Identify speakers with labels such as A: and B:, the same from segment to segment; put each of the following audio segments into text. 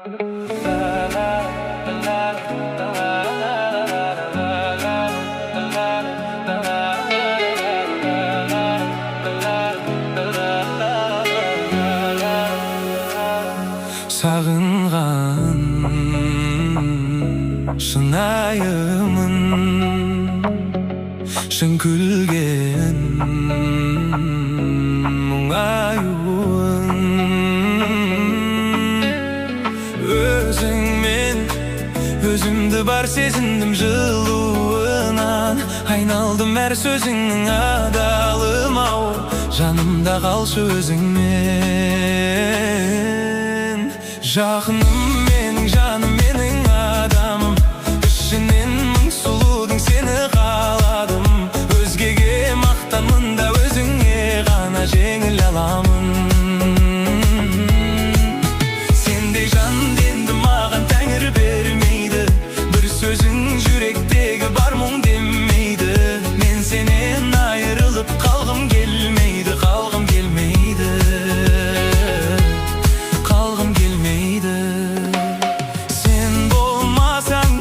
A: Sağınған шынайымын, шын күлген мұңаюын. Өзіңмен өзімді бар сезіндім жылуынан, айналдым әр сөзіңнің адалым ау, жанымда қалшы өзіңмен. Жақыным менің жаным, менің адамым, ішінен мың сұлудың сені қаладым. Өзгеге мақтанмын да өзіңе ғана жеңіл аламын. Сендей жан енді маған тәңір бермейді, бір сөзің жүректегі бар мұң демейді. Мен сенен айырылып қалғым келмейді, қалғым келмейді. Сен болмасаң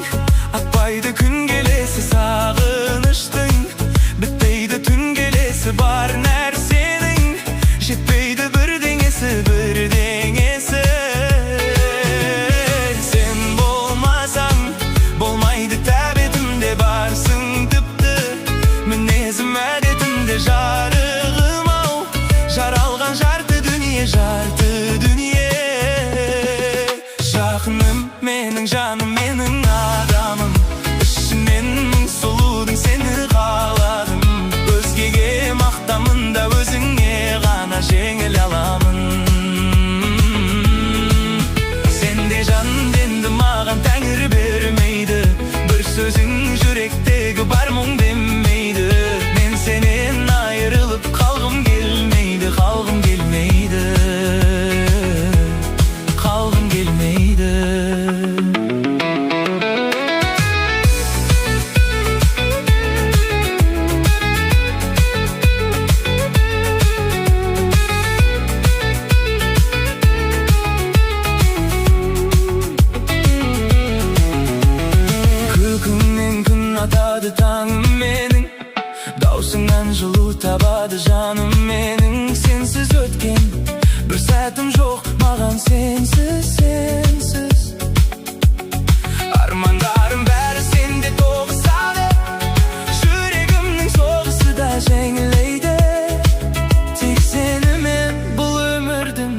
A: атпайды күн келесі, сағыныштың бітпейді түн келесі. Бар нәрсенің жетпейді бірдеңесі, бірдеңесі. Сен болмасаң болмайды тәбетімде, барсың тіпті мінезім әдетімде. Жарығым ау, жаралған жарты дүние, жарты дүние. Жақыным менің жаным, менің адамым, ішінен мың сұлудың сені қаладым. Өзгеге мақтанмын да өзіңе ғана жеңіл аламын. Сендей жан енді маған тәңір бермейді, бір сөзің жүректегі бар мұң демейді. Мен сенен айырылып қалғым келмейді, қалғым келмейді, қалғым келмейді. Күлкіңнен күн атады таңым менің, даусыңнан жылу табады жаным менің. Сенсіз өткен бір сәтім жоқ маған, сенсіз, сенсіз. Армандарым бәрі сенде тоғысады, жүрегімнің соғысы да жеңілейді. Тек сенімен бұл өмірдің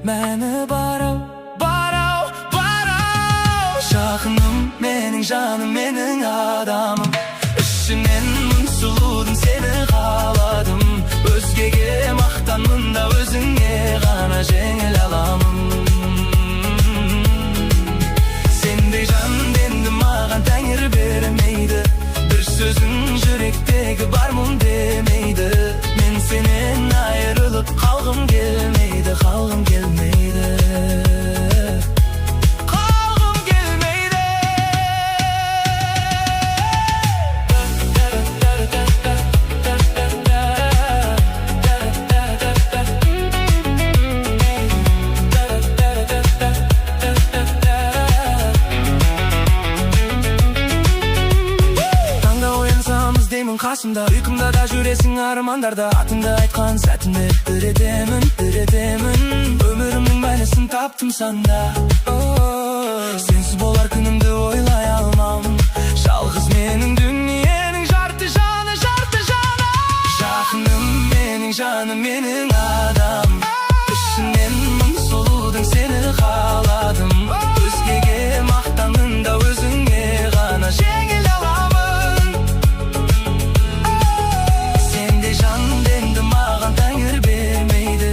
A: мәні бар ау, бар ау, бар ау. Жақыным менің жаным, менің адамым, ішінен мың сұлудың сені қаладым. Өзгеге мақтанмын да өзіңе ғана жеңіл аламын. Сендей жан енді маған тәңір бермейді, бір сөзің жүректегі бар мұң демейді. Мен сенен айырылып қалғым келмейді, қалғым келмейді, қалғым келмейді. Таңда оянсам іздеймін қасымда, ұйқымда да жүресің армандарда. Атыңды айтқан сәтімде бір етемін, бір етемін. Өмірімнің мәнісін таптым санда. Сенсіз болар күнімді ойлай алмам, жалғыз менің дүниенің жарты жаны, жарты жаны. Жақыным менің жаным, менің адам, ішінен мың сұлудың сені қаладым. Өзгеге мақтанмын да өзіңе ғана жеңіл аламын. Сендей жан енді маған тәңір бермейді,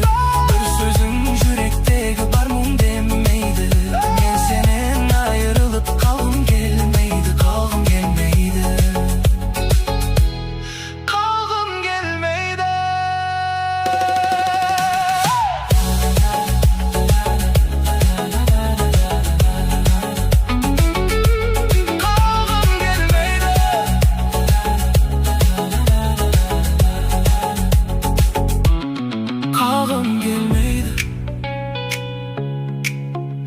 A: бір сөзің жүректегі бар мұң демейді. Мен сенен айырылып қалғым келмейді, қалғым келмейді, қалғым келмейді.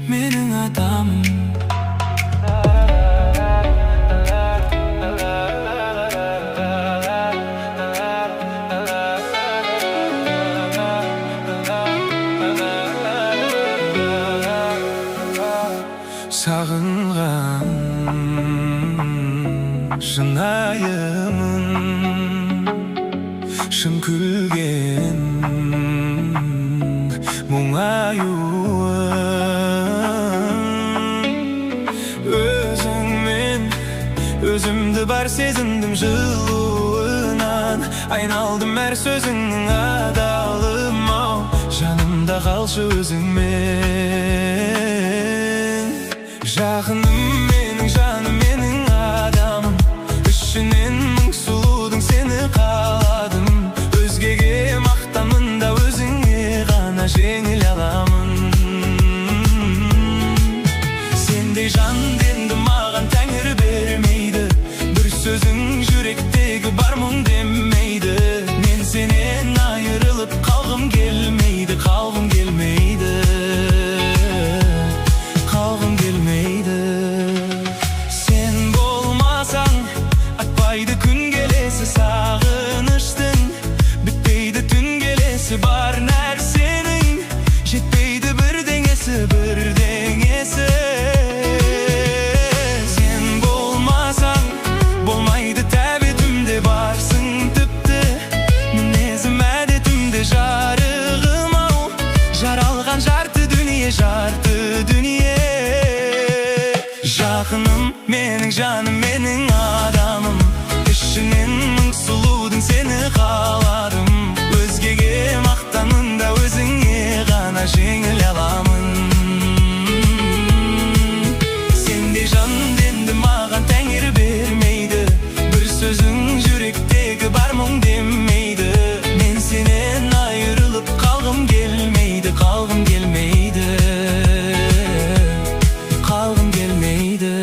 A: mening adamım. Sağıngan şınayımın, şın külgen muңаюың. Өзіңмен өзімді бар сезіндім жылуынан, айналдым әр сөзіңнің адалым ау, жанымда қалшы өзіңмен. Жақыным менің жаным, менің адамым, ішінен мың сұлудың сені қаладым. Өзгеге мақтанмында өзіңе ғана жеңіл аламын. Сендей жан енді маған тәңір бермейді, бір сөзің жүректегі бар мұң демейді. Мен сенен айырылып қалғым келмейді, қалғым келмейді, қалғым келмейді. Сен болмасаң атпайды күн келесі, сағыныштың бітпейді түн келесі. Бар нәрсенің жетпейді бірдеңесі, бірдеңесі. Сен болмасаң болмайды тәбетімде, барсың тіпті мінезім әдетімде. Жарығым ау, жаралған жарты дүние, жарты дүние. Жақыным менің жаным, менің адамым, ішінен мың сұлудың сені қаладым. Өзгеге мақтанында өзіңе ғана жеңіл аламын. Сендей жанды енді маған тәңір бермейді, бір сөзің жүректегі бар мұң демейді. Мен сенен айырылып қалғым келмейді, қалғым келмейді, қалғым келмейді.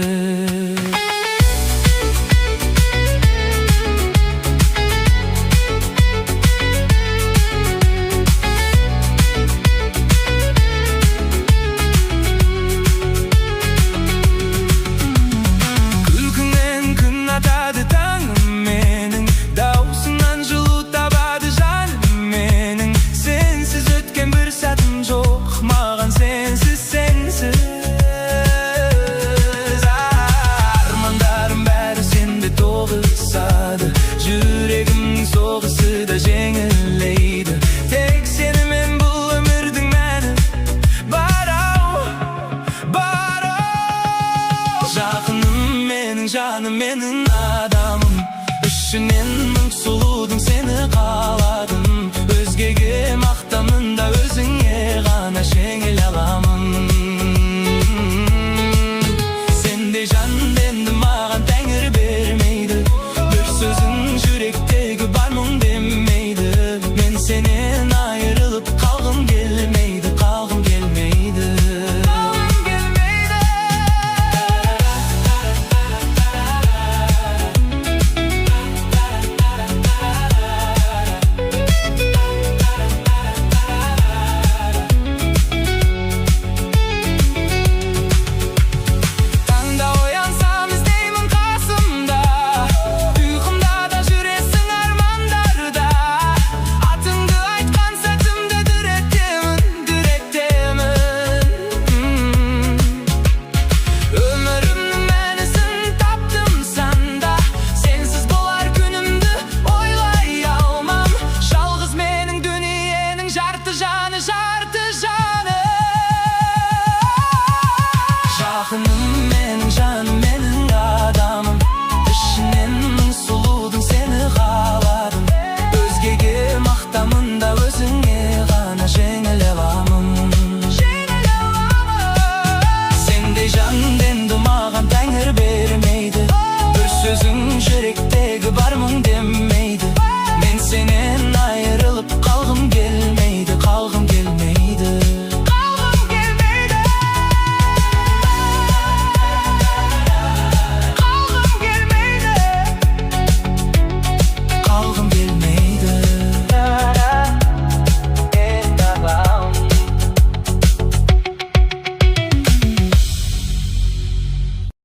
A: Күлкіңнен күн атады таңым менің, даусыңнан жылу табады жаным менің. Сенсіз өткен бір сәтім жоқ маған, сенсіз, сенсіз. Армандарым бәрі сенде тоғысады, жүрегімнің соғысы да жеңілейді. Тек сенімен бұл өмірдің мәні бар ау, бар ау. Жақыным менің жаным, менің адамым, ішінен мың сұлудың